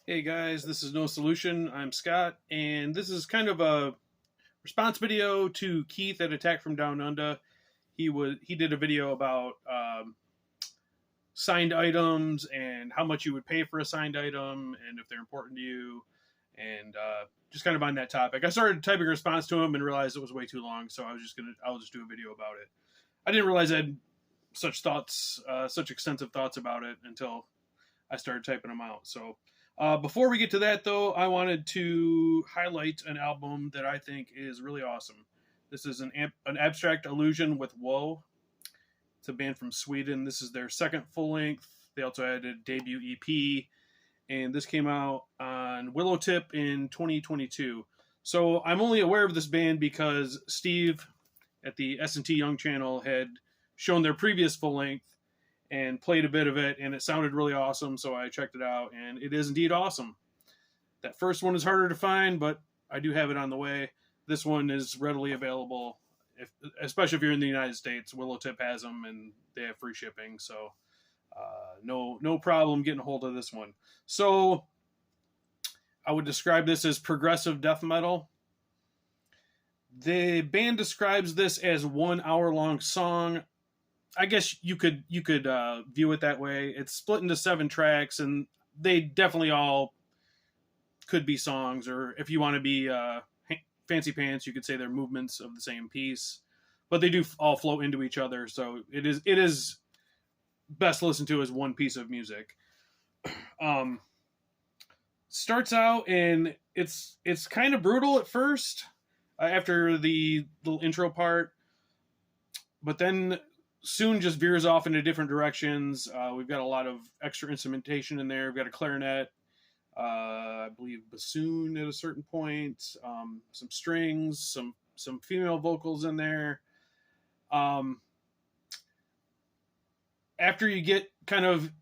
Hey guys, this is No Solution. I'm Scott, and this is kind of a response video to Keith at Attack from Downunda. He did a video about signed items and how much you would pay for a signed item and if they're important to you, and just kind of on that topic. I started typing a response to him and realized it was way too long, so I'll just do a video about it. I didn't realize I had such extensive thoughts about it until I started typing them out. So before we get to that, though, I wanted to highlight an album that I think is really awesome. This is an abstract illusion with Woe. It's a band from Sweden. This is their second full length. They also had a debut EP, and this came out on Willowtip in 2022. So I'm only aware of this band because Steve at the S&T Young channel had shown their previous full length and played a bit of it, and it sounded really awesome, so I checked it out, and it is indeed awesome. That first one is harder to find, but I do have it on the way. This one is readily available, especially if you're in the United States. Willowtip has them, and they have free shipping, so no problem getting a hold of this one. So I would describe this as progressive death metal. The band describes this as 1 hour long song. I guess you could view it that way. It's split into 7 tracks, and they definitely all could be songs, or if you want to be fancy pants, you could say they're movements of the same piece. But they do all flow into each other, so it is best listened to as one piece of music. Starts out, and it's kind of brutal at first after the little intro part, but then soon just veers off into different directions. We've got a lot of extra instrumentation in there. We've got a clarinet, I believe bassoon at a certain point, some strings, some female vocals in there. After you get kind of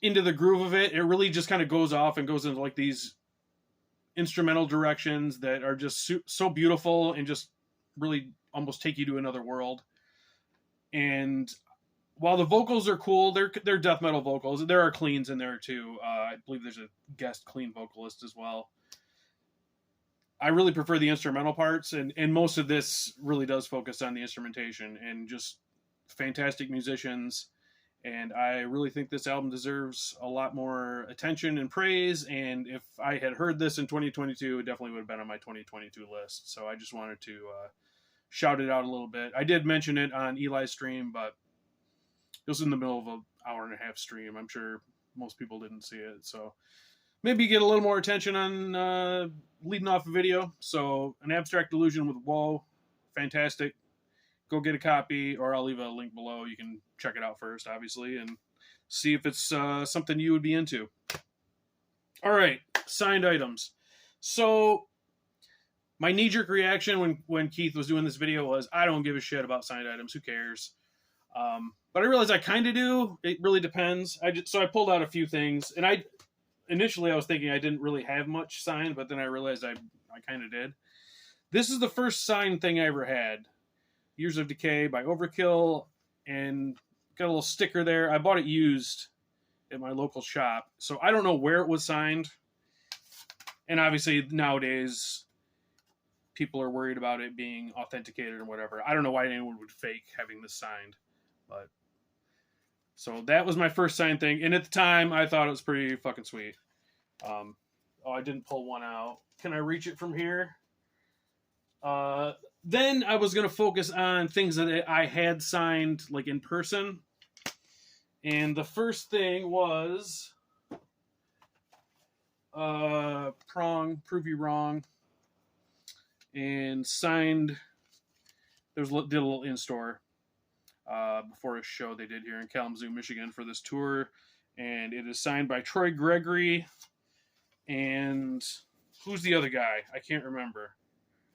into the groove of it, it really just kind of goes off and goes into like these instrumental directions that are just so beautiful and just really almost take you to another world. And while the vocals are cool, they're death metal vocals. There are cleans in there too. I believe there's a guest clean vocalist as well. I really prefer the instrumental parts, and most of this really does focus on the instrumentation and just fantastic musicians. And I really think this album deserves a lot more attention and praise. And if I had heard this in 2022, it definitely would have been on my 2022 list. So I just wanted to shout it out a little bit. I did mention it on Eli's stream, but it was in the middle of an hour and a half stream. I'm sure most people didn't see it. So maybe get a little more attention on leading off a video. So an abstract illusion with Woe, fantastic. Go get a copy, or I'll leave a link below. You can check it out first, obviously, and see if it's something you would be into. All right, signed items. So my knee-jerk reaction when Keith was doing this video was, I don't give a shit about signed items. Who cares? But I realized I kind of do. It really depends. So I pulled out a few things, and initially I was thinking I didn't really have much signed, but then I realized I kind of did. This is the first signed thing I ever had. Years of Decay by Overkill, and got a little sticker there. I bought it used at my local shop, so I don't know where it was signed. And obviously nowadays people are worried about it being authenticated or whatever. I don't know why anyone would fake having this signed, but so that was my first signed thing, and at the time I thought it was pretty fucking sweet. Oh, I didn't pull one out. Can I reach it from here? Then I was going to focus on things that I had signed, like in person. And the first thing was Prong, Prove You Wrong. And signed, did a little in-store before a show they did here in Kalamazoo, Michigan for this tour. And it is signed by Troy Gregory. And who's the other guy? I can't remember.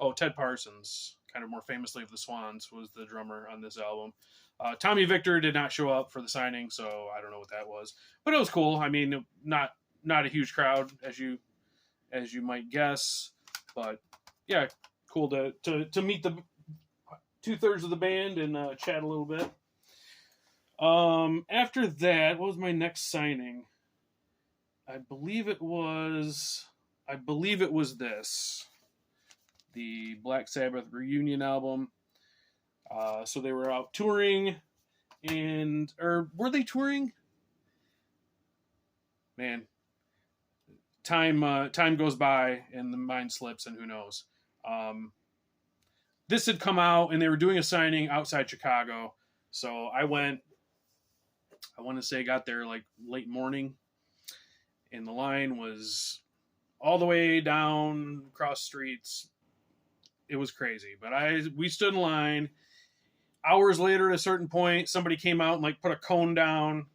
Oh, Ted Parsons, kind of more famously of the Swans, was the drummer on this album. Tommy Victor did not show up for the signing, so I don't know what that was. But it was cool. I mean, not a huge crowd, as you might guess. But, yeah, cool to meet the 2/3 of the band and chat a little bit. After that, what was my next signing? I believe it was this, the Black Sabbath reunion album. So they were out touring, or were they touring? Man, time goes by and the mind slips, and who knows. This had come out and they were doing a signing outside Chicago, so I went. I want to say got there like late morning, and the line was all the way down across streets. It was crazy, but we stood in line. Hours later, at a certain point, somebody came out and like put a cone down,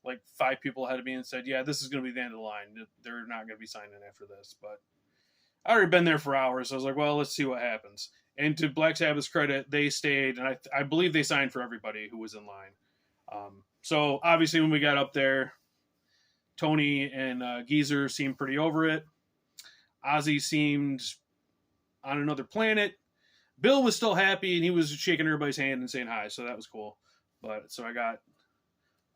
like 5 people ahead of me, and said, "Yeah, this is going to be the end of the line. They're not going to be signing after this." But I already been there for hours, so I was like, "Well, let's see what happens." And to Black Sabbath's credit, they stayed, and I believe they signed for everybody who was in line. So obviously, when we got up there, Tony and Geezer seemed pretty over it. Ozzy seemed on another planet. Bill was still happy, and he was shaking everybody's hand and saying hi, so that was cool. But so I got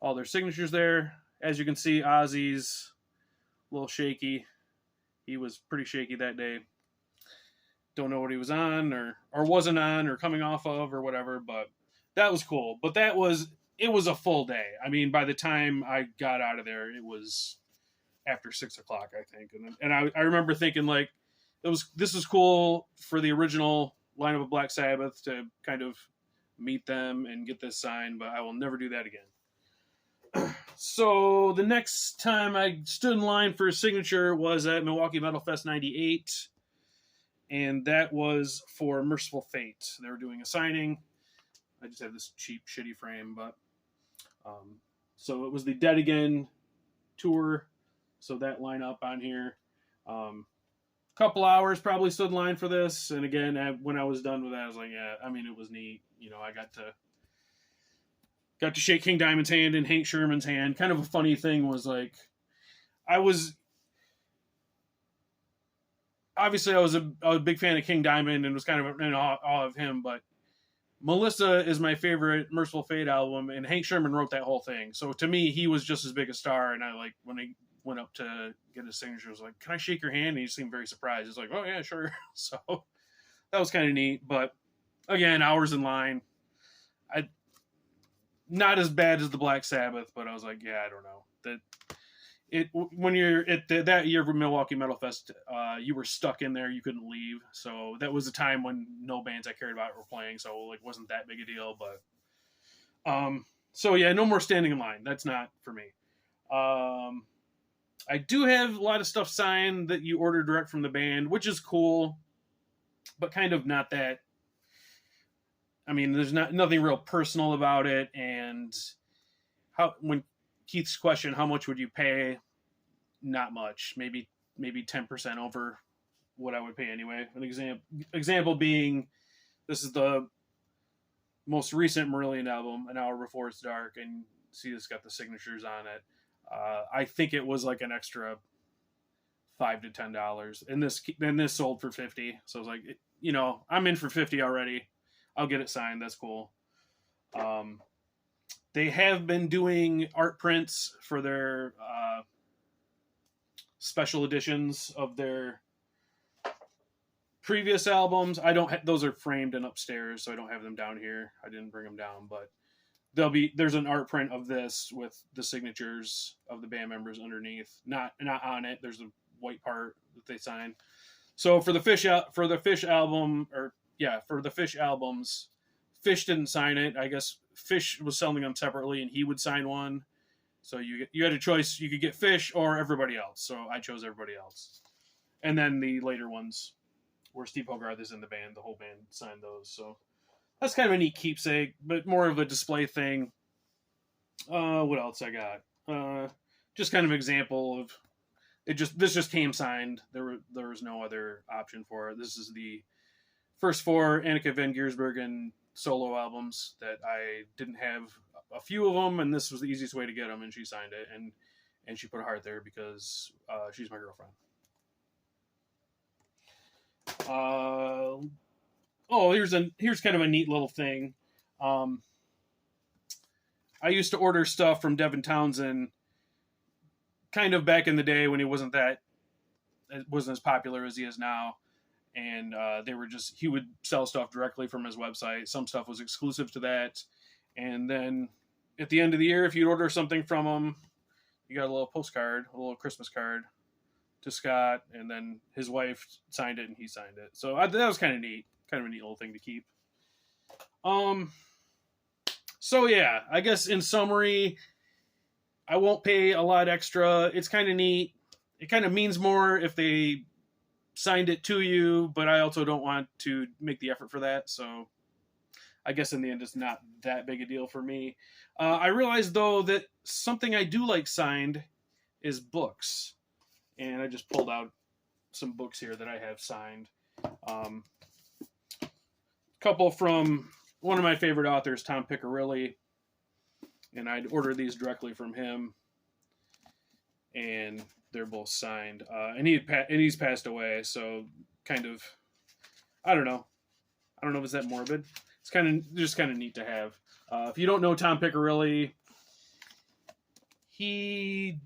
all their signatures there. As you can see, Ozzy's a little shaky. He was pretty shaky that day. Don't know what he was on or wasn't on or coming off of or whatever, but that was cool. But it was a full day. I mean, by the time I got out of there, it was after 6 o'clock, I think. And I remember thinking, like, this was cool for the original lineup of Black Sabbath to kind of meet them and get this signed, but I will never do that again. So the next time I stood in line for a signature was at Milwaukee Metal Fest 98, and that was for Merciful Fate. They were doing a signing. I just have this cheap, shitty frame, but so it was the Dead Again tour, so that lineup on here. Couple hours probably stood in line for this, and again, when I was done with that, I was like, yeah, I mean, it was neat. You know, I got to shake King Diamond's hand and Hank Sherman's hand. Kind of a funny thing was, like, I was a big fan of King Diamond and was kind of in awe of him, but Melissa is my favorite Merciful Fate album, and Hank Sherman wrote that whole thing. So to me, he was just as big a star, and I, like, when I went up to get his signature, I was like, "Can I shake your hand?" And he seemed very surprised. He's like, "Oh yeah, sure." So that was kind of neat. But again, hours in line. Not as bad as the Black Sabbath, but I was like, yeah, I don't know. When you're at that year of Milwaukee Metal Fest, you were stuck in there. You couldn't leave. So that was a time when no bands I cared about were playing. So, like, wasn't that big a deal. But so yeah, no more standing in line. That's not for me. I do have a lot of stuff signed that you order direct from the band, which is cool, but kind of not that. I mean, there's nothing real personal about it. And when Keith's question, how much would you pay? Not much, maybe 10% over what I would pay anyway. An example being, this is the most recent Marillion album, An Hour Before It's Dark, and see, it's got the signatures on it. I think it was like an extra $5 to $10, and this sold for $50. So I was like, I'm in for $50 already. I'll get it signed. That's cool. They have been doing art prints for their special editions of their previous albums. Those are framed and upstairs, so I don't have them down here. I didn't bring them down, but there's an art print of this with the signatures of the band members underneath. Not on it. There's a white part that they sign. So for the Fish album, for the Fish albums, Fish didn't sign it. I guess Fish was selling them separately, and he would sign one. So you had a choice. You could get Fish or everybody else. So I chose everybody else. And then the later ones, where Steve Hogarth is in the band, the whole band signed those. So that's kind of a neat keepsake, but more of a display thing. What else I got? Just kind of example of it. This just came signed. There was no other option for it. This is the first 4 Anneke van Giersbergen solo albums that I didn't have a few of them, and this was the easiest way to get them, and she signed it, and she put a heart there because she's my girlfriend. Here's kind of a neat little thing. I used to order stuff from Devin Townsend kind of back in the day when he wasn't as popular as he is now. And he would sell stuff directly from his website. Some stuff was exclusive to that. And then at the end of the year, if you'd order something from him, you got a little postcard, a little Christmas card to Scott, and then his wife signed it and he signed it. So that was kind of neat. Kind of a neat little thing to keep. So yeah, I guess in summary, I won't pay a lot extra. It's kind of neat. It kind of means more if they signed it to you, but I also don't want to make the effort for that. So I guess in the end, it's not that big a deal for me. I realized though that something I do like signed is books. And I just pulled out some books here that I have signed. A couple from one of my favorite authors, Tom Piccirilli. And I'd ordered these directly from him. And they're both signed. And he's passed away, so kind of, I don't know if it's that morbid. It's just kind of neat to have. If you don't know Tom Piccirilli, he's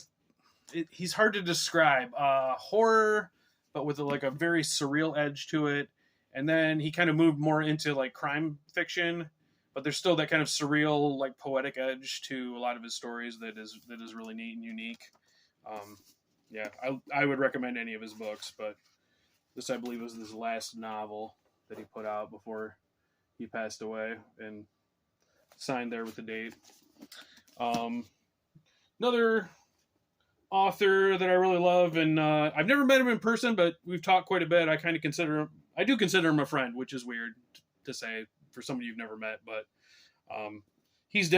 hard to describe. Horror, but with a very surreal edge to it. And then he kind of moved more into like crime fiction, but there's still that kind of surreal, like poetic edge to a lot of his stories that is really neat and unique. Yeah, I would recommend any of his books, but this, I believe, was his last novel that he put out before he passed away, and signed there with the date. Another author that I really love, and I've never met him in person, but we've talked quite a bit. I do consider him a friend, which is weird to say for somebody you've never met, but he's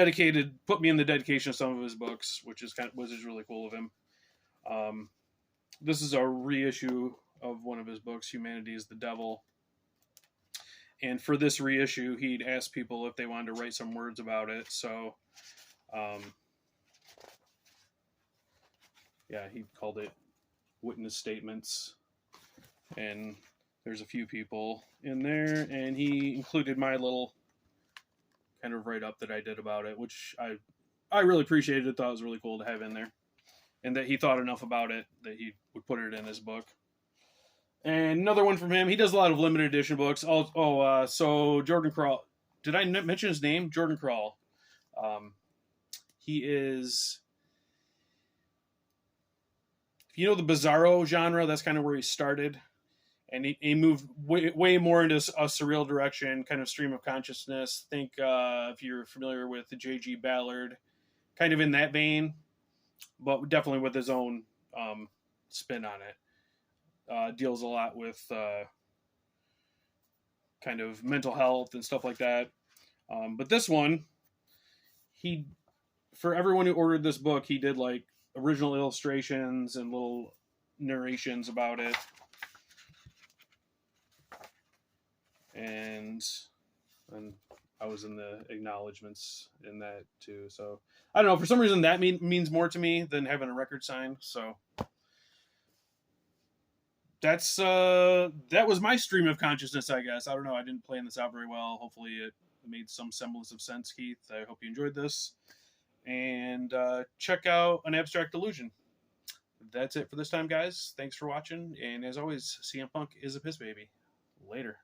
put me in the dedication of some of his books, which is really cool of him. This is a reissue of one of his books, Humanity is the Devil. And for this reissue, he'd asked people if they wanted to write some words about it. So, yeah, he called it Witness Statements. And there's a few people in there. And he included my little kind of write-up that I did about it, which I really appreciated it. Thought it was really cool to have in there. And that he thought enough about it that he would put it in his book. And another one from him. He does a lot of limited edition books. So Jordan Crawl. Did I mention his name? Jordan Crawl. He is... If you know the Bizarro genre, that's kind of where he started. And he moved way more into a surreal direction, kind of stream of consciousness. Think if you're familiar with the J.G. Ballard, kind of in that vein, but definitely with his own spin on it. Deals a lot with kind of mental health and stuff like that. But this one, for everyone who ordered this book, he did like original illustrations and little narrations about it. And I was in the acknowledgments in that too. So I don't know, for some reason that means more to me than having a record signed. So that was my stream of consciousness, I guess. I don't know. I didn't plan this out very well. Hopefully it made some semblance of sense, Keith. I hope you enjoyed this. And check out An Abstract Illusion. That's it for this time, guys. Thanks for watching. And as always, CM Punk is a piss baby. Later.